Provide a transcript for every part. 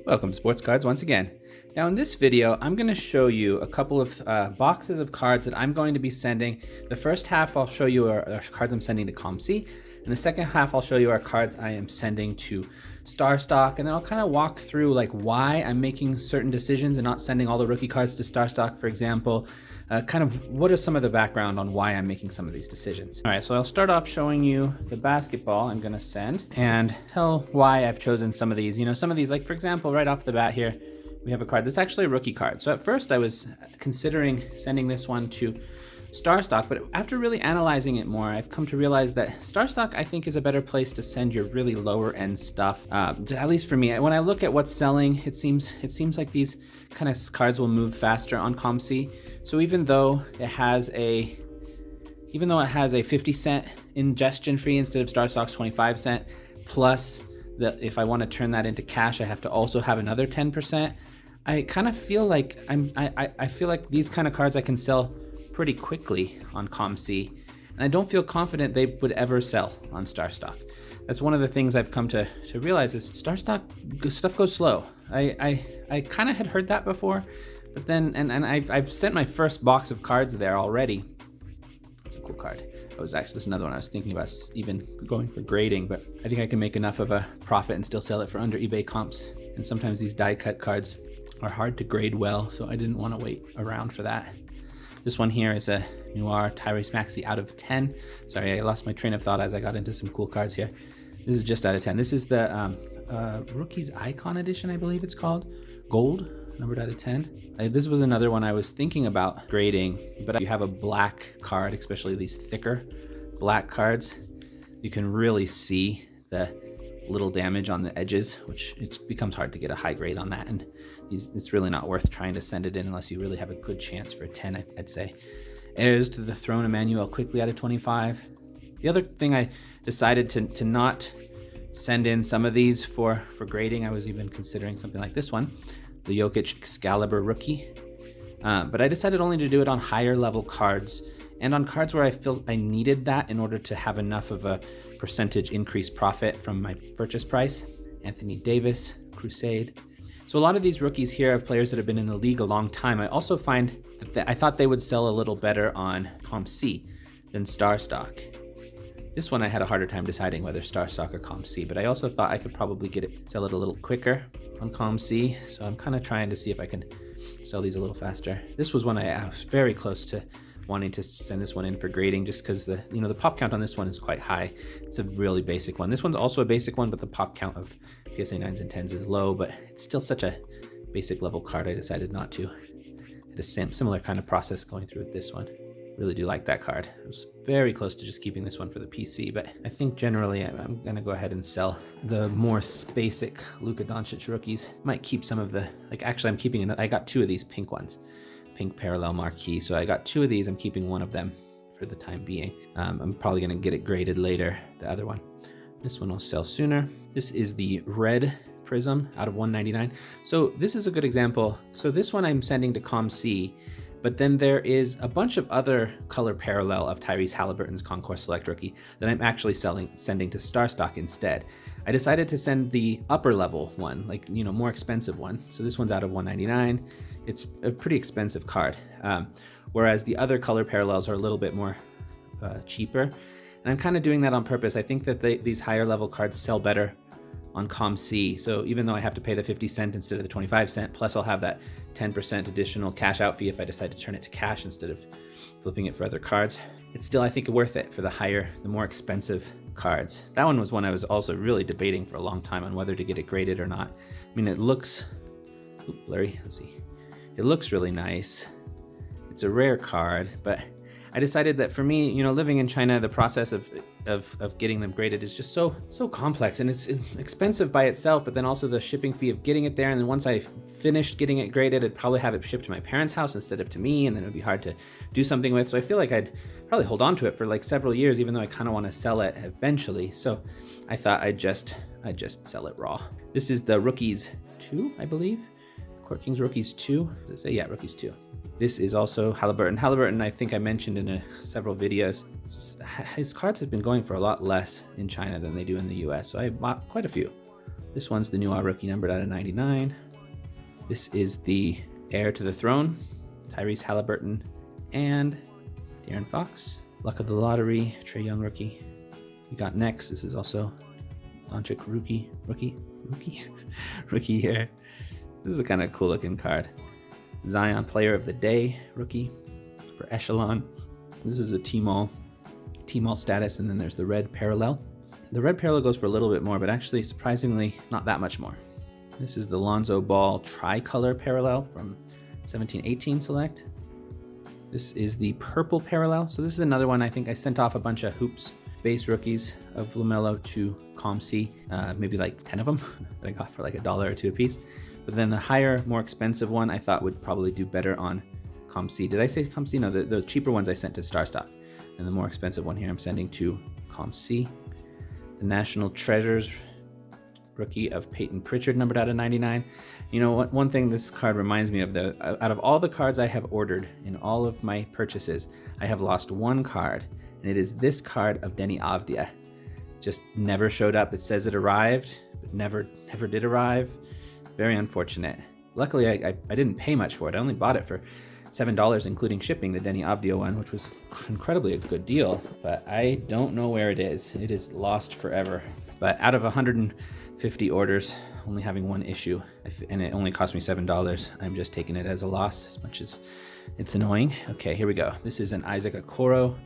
Welcome to Sports Cards once again. Now in this video, I'm going to show you a couple of boxes of cards that I'm going to be sending. The first half I'll show you are cards I'm sending to COMC, and the second half I'll show you are cards I am sending to StarStock, and then I'll kind of walk through like why I'm making certain decisions and not sending all the rookie cards to StarStock, for example. Kind of what are some of the background on why I'm making some of these decisions. All right, so I'll start off showing you the basketball I'm gonna send and tell why I've chosen some of these. You know, some of these, like for example, right off the bat here, we have a card that's actually a rookie card. So at first I was considering sending this one to StarStock, but after really analyzing it more, I've come to realize that StarStock I think is a better place to send your really lower end stuff. At least for me, when I look at what's selling, it seems like these kind of cards will move faster on COMC. So even though it has a 50-cent ingestion fee instead of StarStock's 25-cent, plus if I want to turn that into cash, I have to also have another 10%. I kind of feel like I feel like these kind of cards I can sell pretty quickly on COMC, and I don't feel confident they would ever sell on StarStock. That's one of the things I've come to realize is StarStock stuff goes slow. I kind of had heard that before, but then and I've sent my first box of cards there already. It's a cool card. This another one I was thinking about even going for grading, but I think I can make enough of a profit and still sell it for under eBay comps. And sometimes these die cut cards are hard to grade well, so I didn't want to wait around for that. This one here is a Noir Tyrese Maxey out of 10. Sorry, I lost my train of thought as I got into some cool cards here. This is just out of 10. This is the Rookies Icon Edition, I believe it's called. Gold, numbered out of 10. This was another one I was thinking about grading, but you have a black card, especially these thicker black cards. You can really see the little damage on the edges, which it becomes hard to get a high grade on that. And it's really not worth trying to send it in unless you really have a good chance for a 10, I'd say. Heirs to the Throne, Emmanuel quickly out of 25. The other thing I decided to not send in some of these for grading, I was even considering something like this one, the Jokic Excalibur rookie. But I decided only to do it on higher level cards and on cards where I felt I needed that in order to have enough of a percentage increased profit from my purchase price. Anthony Davis, Crusade. So a lot of these rookies here are players that have been in the league a long time. I also find that I thought they would sell a little better on COMC than StarStock. This one I had a harder time deciding whether StarStock or COMC, but I also thought I could probably sell it a little quicker on COMC. So I'm kind of trying to see if I can sell these a little faster. This was one I was very close to wanting to send this one in for grading, just because the pop count on this one is quite high. It's a really basic one. This one's also a basic one, but the pop count of PSA 9s and 10s is low, but it's still such a basic level card I decided not to. I had a similar kind of process going through with this one. Really do like that card. I was very close to just keeping this one for the PC, but I think generally I'm gonna go ahead and sell the more basic Luka Doncic rookies. Might keep some of the, actually I'm keeping I got two of these pink ones. Pink parallel marquee. So I got two of these. I'm keeping one of them for the time being. I'm probably going to get it graded later, the other one. This one will sell sooner. This is the red prism out of 199. So this is a good example. So this one I'm sending to COMC, but then there is a bunch of other color parallel of Tyrese Halliburton's Concourse Select rookie that I'm actually sending to StarStock instead. I decided to send the upper level one, more expensive one. So this one's out of 199. It's a pretty expensive card, whereas the other color parallels are a little bit more cheaper. And I'm kind of doing that on purpose. I think that these higher level cards sell better on COMC. So even though I have to pay the 50-cent instead of the 25-cent, plus I'll have that 10% additional cash out fee if I decide to turn it to cash instead of flipping it for other cards, it's still, I think, worth it for the more expensive cards. That one was one I was also really debating for a long time on whether to get it graded or not. I mean, it looks blurry. Let's see. It looks really nice. It's a rare card, but I decided that for me, living in China, the process of getting them graded is just so complex, and it's expensive by itself, but then also the shipping fee of getting it there. And then once I finished getting it graded, I'd probably have it shipped to my parents' house instead of to me, and then it would be hard to do something with. So I feel like I'd probably hold on to it for several years, even though I kind of want to sell it eventually. So I thought I'd just sell it raw. This is the Rookies 2, I believe. Court Kings Rookies 2. Does it say? Yeah, Rookies 2. This is also Halliburton. Halliburton, I think I mentioned in several videos, his cards have been going for a lot less in China than they do in the US. So I bought quite a few. This one's the Noir rookie numbered out of 99. This is the heir to the throne, Tyrese Halliburton and De'Aaron Fox. Luck of the lottery, Trae Young rookie. We got next, this is also Doncic rookie here. This is a kind of cool looking card. Zion player of the day rookie for Echelon. This is a T-Mall status, and then there's the red parallel. The red parallel goes for a little bit more, but actually surprisingly not that much more. This is the Lonzo Ball tricolor parallel from 17-18 select. This is the purple parallel. So this is another one. I think I sent off a bunch of hoops base rookies of LaMelo to COMC, maybe like 10 of them that I got for like $1 or $2 a piece. But then the higher, more expensive one I thought would probably do better on COMC. Did I say COMC? No, the cheaper ones I sent to StarStock. And the more expensive one here I'm sending to COMC. The National Treasures rookie of Peyton Pritchard, numbered out of 99. You know what? One thing this card reminds me of, out of all the cards I have ordered in all of my purchases, I have lost one card, and it is this card of Denny Avdia. Just never showed up. It says it arrived, but never did arrive. Very unfortunate. Luckily, I didn't pay much for it. I only bought it for $7, including shipping, the Denny Avdia one, which was incredibly a good deal, but I don't know where it is. It is lost forever. But out of 150 orders, only having one issue, and it only cost me $7, I'm just taking it as a loss, as much as it's annoying. Okay, here we go. This is an Isaac Okoro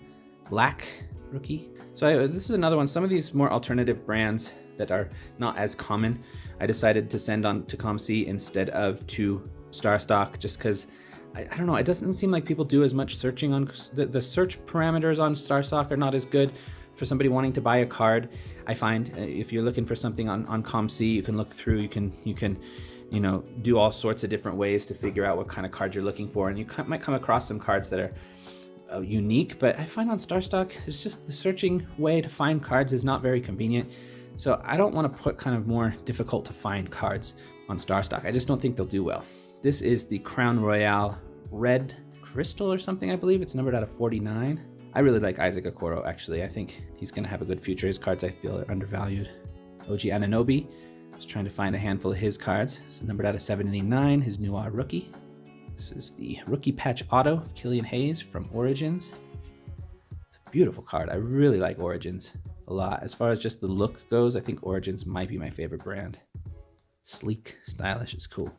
black rookie. So this is another one. Some of these more alternative brands that are not as common, I decided to send on to COMC instead of to StarStock, just because I don't know, it doesn't seem like people do as much searching on the search parameters on StarStock are not as good for somebody wanting to buy a card. I find if you're looking for something on COMC, you can look through, you can do all sorts of different ways to figure out what kind of card you're looking for, and you might come across some cards that are unique, but I find on StarStock, it's just the searching way to find cards is not very convenient. So I don't want to put kind of more difficult to find cards on StarStock. I just don't think they'll do well. This is the Crown Royale Red Crystal or something, I believe. It's numbered out of 49. I really like Isaac Okoro, actually. I think he's going to have a good future. His cards, I feel, are undervalued. OG Anunoby. I was trying to find a handful of his cards. It's numbered out of 79, his Noir rookie. This is the rookie patch auto of Killian Hayes from Origins. It's a beautiful card. I really like Origins a lot. As far as just the look goes, I think Origins might be my favorite brand. Sleek, stylish, it's cool.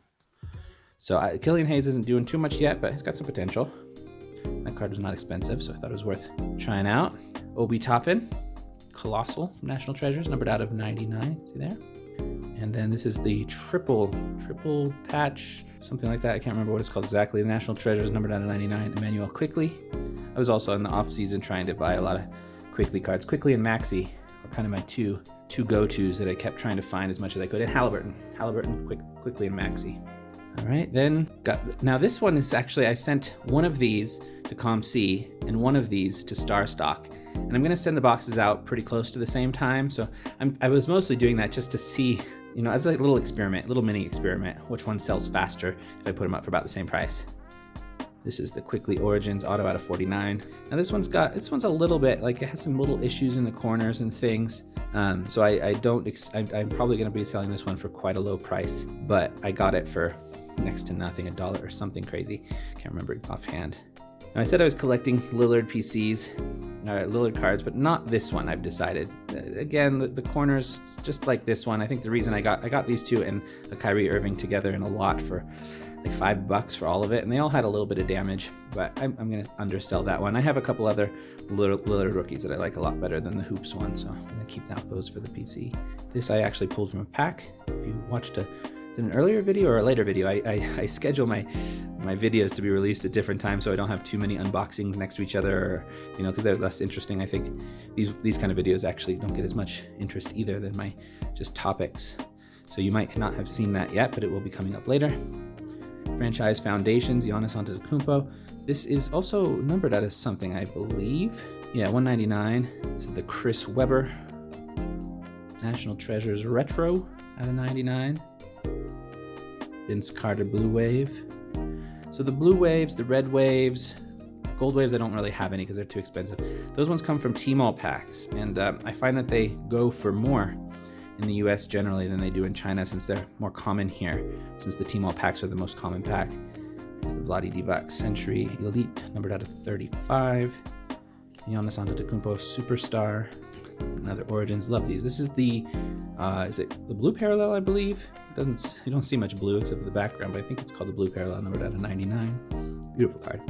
So Killian Hayes isn't doing too much yet, but he's got some potential. That card was not expensive, so I thought it was worth trying out. Obi Toppin, Colossal from National Treasures, numbered out of 99. See there? And then this is the triple patch, something like that. I can't remember what it's called exactly. The National Treasures, numbered out of 99. Emmanuel Quickley. I was also in the off season trying to buy a lot of Quickley cards. Quickley and Maxey were kind of my two go-tos that I kept trying to find as much as I could. And Halliburton, Quickley, and Maxey. All right, then now this one is actually, I sent one of these to COMC and one of these to StarStock, and I'm going to send the boxes out pretty close to the same time. So I was mostly doing that just to see, as a little mini experiment, which one sells faster if I put them up for about the same price. This is the Quickley Origins auto out of 49. Now this one's a little bit, like, it has some little issues in the corners and things. So I'm probably going to be selling this one for quite a low price, but I got it for next to nothing, $1 or something crazy. Can't remember offhand. Now I said I was collecting Lillard PCs, Lillard cards, but not this one. I've decided. Again, the corners, just like this one. I think the reason I got these two and the Kyrie Irving together in a lot for like $5 for all of it, and they all had a little bit of damage, but I'm going to undersell that one. I have a couple other Lillard rookies that I like a lot better than the Hoops one, so I'm going to keep out those for the PC. This I actually pulled from a pack. If you watched it's an earlier video or a later video. I schedule my videos to be released at different times so I don't have too many unboxings next to each other, or, because they're less interesting. I think these kind of videos actually don't get as much interest either than my just topics. So you might not have seen that yet, but it will be coming up later. Franchise Foundations, Giannis Antetokounmpo. This is also numbered out of something, I believe. Yeah, 199. This is the Chris Webber National Treasures Retro out of 99. Vince Carter Blue Wave. So the blue waves, the red waves, gold waves, I don't really have any because they're too expensive. Those ones come from T-Mall packs, and I find that they go for more in the US generally than they do in China, since they're more common here, since the Tmall packs are the most common pack. There's the Vlade Divac Century Elite, numbered out of 35. Giannis Antetokounmpo Superstar. Another Origins. Love these. This is the, is it the blue parallel, I believe? You don't see much blue except for the background, but I think it's called the blue parallel, numbered out of 99. Beautiful card.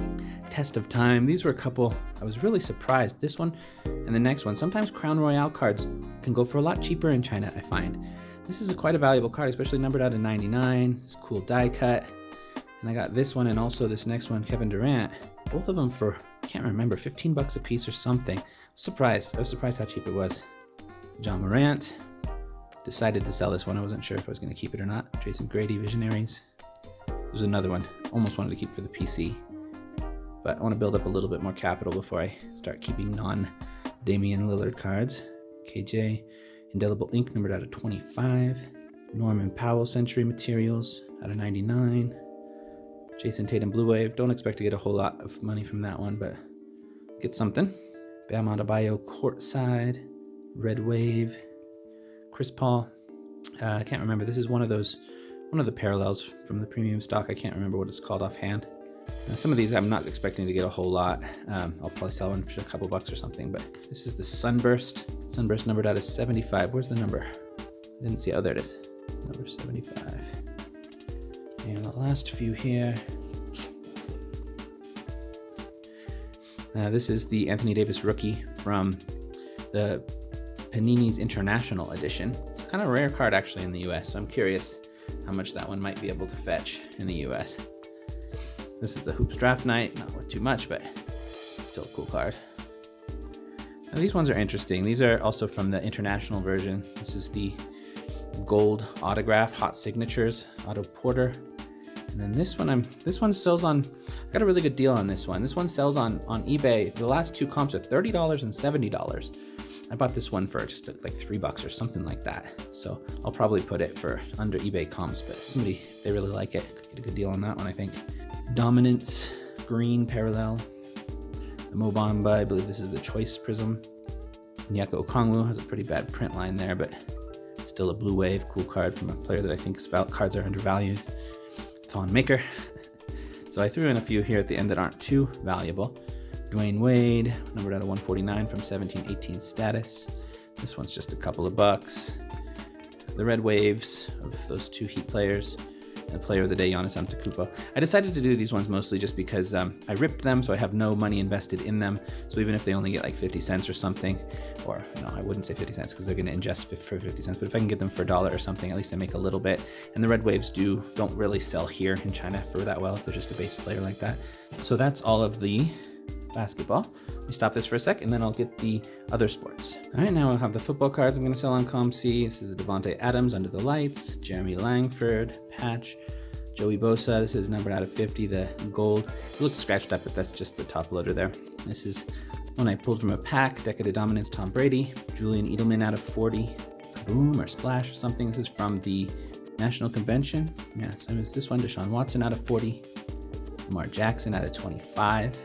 Test of Time. These were a couple, I was really surprised. This one and the next one. Sometimes Crown Royale cards can go for a lot cheaper in China, I find. This is quite a valuable card, especially numbered out of 99. It's cool die cut. And I got this one and also this next one, Kevin Durant. Both of them for, I can't remember, 15 bucks a piece or something. I was surprised how cheap it was. John Morant. Decided to sell this one. I wasn't sure if I was going to keep it or not. Jason Grady, Visionaries. There's another one. Almost wanted to keep for the PC. But I want to build up a little bit more capital before I start keeping non-Damian Lillard cards. KJ, Indelible Ink, numbered out of 25. Norman Powell, Century Materials, out of 99. Jason Tatum, Blue Wave. Don't expect to get a whole lot of money from that one, but get something. Bam Adebayo, Courtside. Red Wave. Chris Paul. I can't remember. This is one of the parallels from the premium stock. I can't remember what it's called offhand. Some of these I'm not expecting to get a whole lot. I'll probably sell one for a couple bucks or something, but this is the Sunburst. Sunburst numbered out of 75. Where's the number? I didn't see. Oh, there it is. Number 75. And the last few here. This is the Anthony Davis rookie from the Panini's International Edition. It's kind of a rare card actually in the US, so I'm curious how much that one might be able to fetch in the US. This is the Hoops Draft Night, not worth too much, but still a cool card. Now, these ones are interesting. These are also from the international version. This is the gold autograph, hot signatures, Otto Porter. And then this one sells on, I got a really good deal on this one. This one sells on eBay. The last two comps are $30 and $70. I bought this one for just like $3 or something like that. So I'll probably put it for under eBay comps, but somebody, if they really like it, could get a good deal on that one, I think. Dominance, green parallel. The Mo Bamba, I believe this is the Choice Prism. Nyeko Okongwu has a pretty bad print line there, but still a Blue Wave, cool card from a player that I think cards are undervalued. Thon Maker. So I threw in a few here at the end that aren't too valuable. Dwayne Wade, numbered out of 149 from 17-18 status. This one's just a couple of bucks. The Red Waves of those two Heat players. And Player of the Day, Giannis Antetokounmpo. I decided to do these ones mostly just because I ripped them, so I have no money invested in them. So even if they only get like 50 cents or something, or no, I wouldn't say 50 cents because they're going to ingest for 50 cents, but if I can get them for $1 or something, at least I make a little bit. And the Red Waves don't really sell here in China for that well if they're just a base player like that. So that's all of the basketball. Let me stop this for a sec and then I'll get the other sports. All right, now I'll have the football cards I'm going to sell on COMC. This is Devontae Adams, Under the Lights, Jeremy Langford, Patch, Joey Bosa. This is numbered out of 50, the gold. It looks scratched up, but that's just the top loader there. This is one I pulled from a pack, Decade of Dominance, Tom Brady, Julian Edelman out of 40, Boom or Splash or something. This is from the National Convention. Yeah, so it's this one, Deshaun Watson out of 40, Lamar Jackson out of 25,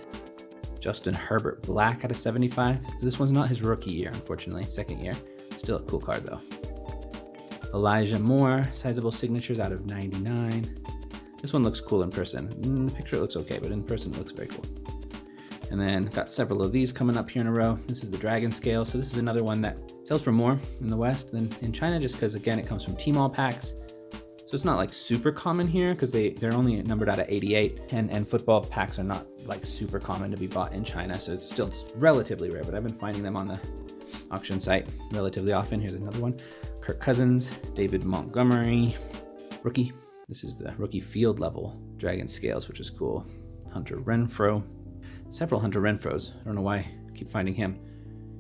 Justin Herbert Black out of 75. So this one's not his rookie year, unfortunately, second year. Still a cool card though. Elijah Moore, sizable signatures out of 99. This one looks cool in person. In the picture it looks okay, but in person it looks very cool. And then got several of these coming up here in a row. This is the Dragon Scale. So this is another one that sells for more in the West than in China, just because again, it comes from Tmall packs. So it's not like super common here because they're only numbered out of 88 and football packs are not like super common to be bought in China. So it's still relatively rare, but I've been finding them on the auction site relatively often. Here's another one. Kirk Cousins, David Montgomery, rookie. This is the rookie field level Dragon Scales, which is cool. Hunter Renfrow, several Hunter Renfrows. I don't know why I keep finding him.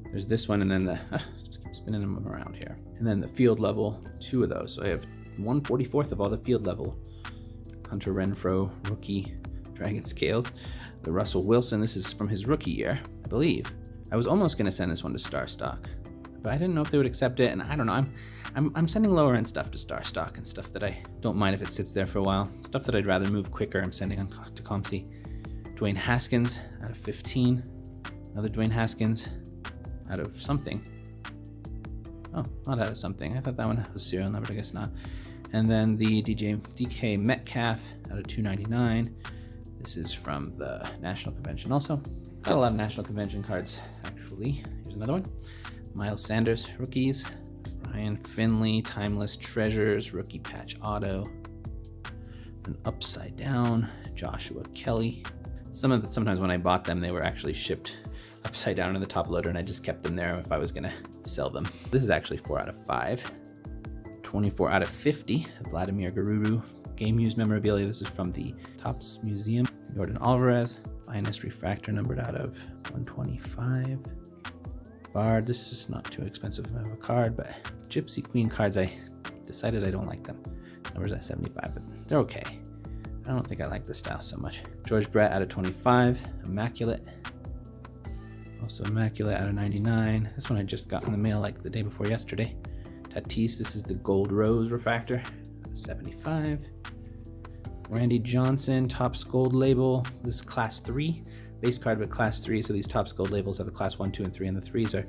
There's this one and then just keep spinning them around here. And then the field level, two of those. So I have 1/44 of all the field level Hunter Renfrow rookie Dragon Scales. The Russell Wilson, this is from his rookie year, I believe. I was almost gonna send this one to StarStock, but I didn't know if they would accept it, and I don't know. I'm sending lower end stuff to StarStock and stuff that I don't mind if it sits there for a while. Stuff that I'd rather move quicker, I'm sending on to COMC. Dwayne Haskins out of 15. Another Dwayne Haskins out of something. Oh, not out of something. I thought that one was serial number, I guess not. And then the DK Metcalf out of 299. This is from the National Convention also. Got a lot of National Convention cards, actually. Here's another one. Miles Sanders, rookies. Ryan Finley, Timeless Treasures, rookie patch auto. An upside down, Joshua Kelly. Sometimes when I bought them, they were actually shipped upside down in the top loader, and I just kept them there if I was gonna sell them. This is actually 4 out of 5. 24 out of 50, Vladimir Guerrero game used memorabilia. This is from the Topps Museum. Jordan Alvarez, finest refractor, numbered out of 125. Bard, this is not too expensive of a card, but Gypsy Queen cards, I decided I don't like them. Numbers at 75, but they're okay. I don't think I like this style so much. George Brett out of 25, Immaculate. Also Immaculate out of 99. This one I just got in the mail like the day before yesterday. Tatis, this is the Gold Rose refractor, 75. Randy Johnson, Topps Gold label. This is class 3, base card with class 3. So these Topps Gold labels have the class 1, 2, and 3, and the 3s are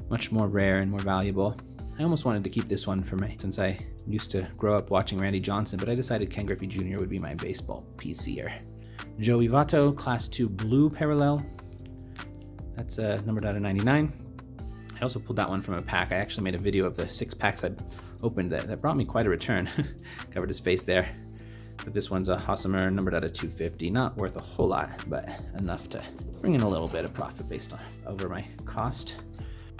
much more rare and more valuable. I almost wanted to keep this one for me since I used to grow up watching Randy Johnson, but I decided Ken Griffey Jr. would be my baseball PC'er. Joey Votto, class 2 blue parallel. That's numbered out of 99. I also pulled that one from a pack. I actually made a video of the 6 packs I opened that brought me quite a return. Covered his face there. But this one's a Hosmer, numbered out of 250. Not worth a whole lot, but enough to bring in a little bit of profit based on over my cost.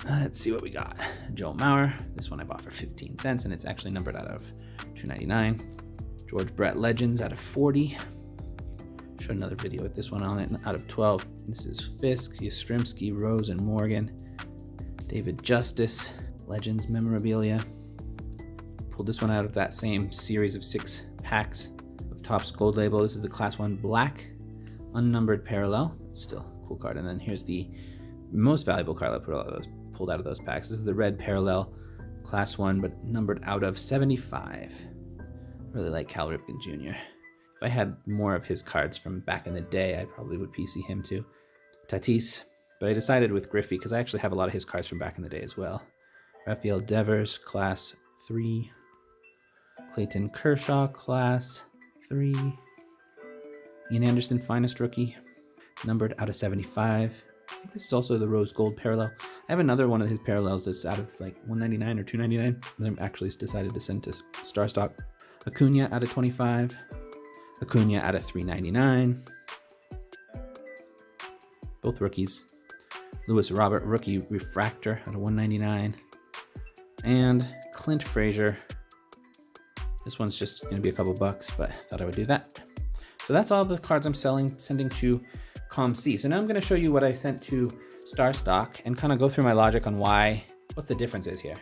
Let's see what we got. Joe Mauer. This one I bought for 15 cents, and it's actually numbered out of 299. George Brett Legends out of 40. Showed another video with this one on it, out of 12. This is Fisk, Yastrzemski, Rose, and Morgan. David Justice, Legends memorabilia. Pulled this one out of that same series of 6 packs of Topps Gold label. This is the class 1 black, unnumbered parallel. It's still a cool card. And then here's the most valuable card I pulled out of those packs. This is the red parallel, class 1, but numbered out of 75. Really like Cal Ripken Jr. If I had more of his cards from back in the day, I probably would PC him too. Tatis. But I decided with Griffey, because I actually have a lot of his cards from back in the day as well. Rafael Devers, class 3. Clayton Kershaw, class 3. Ian Anderson, finest rookie, numbered out of 75. I think this is also the rose gold parallel. I have another one of his parallels that's out of like 199 or 299. And I actually decided to send to StarStock. Acuna out of 25. Acuna out of 399. Both rookies. Lewis Robert, rookie refractor out of 199. And Clint Frazier. This one's just going to be a couple bucks, but I thought I would do that. So that's all the cards I'm sending to COMC. So now I'm going to show you what I sent to StarStock and kind of go through my logic on what the difference is here.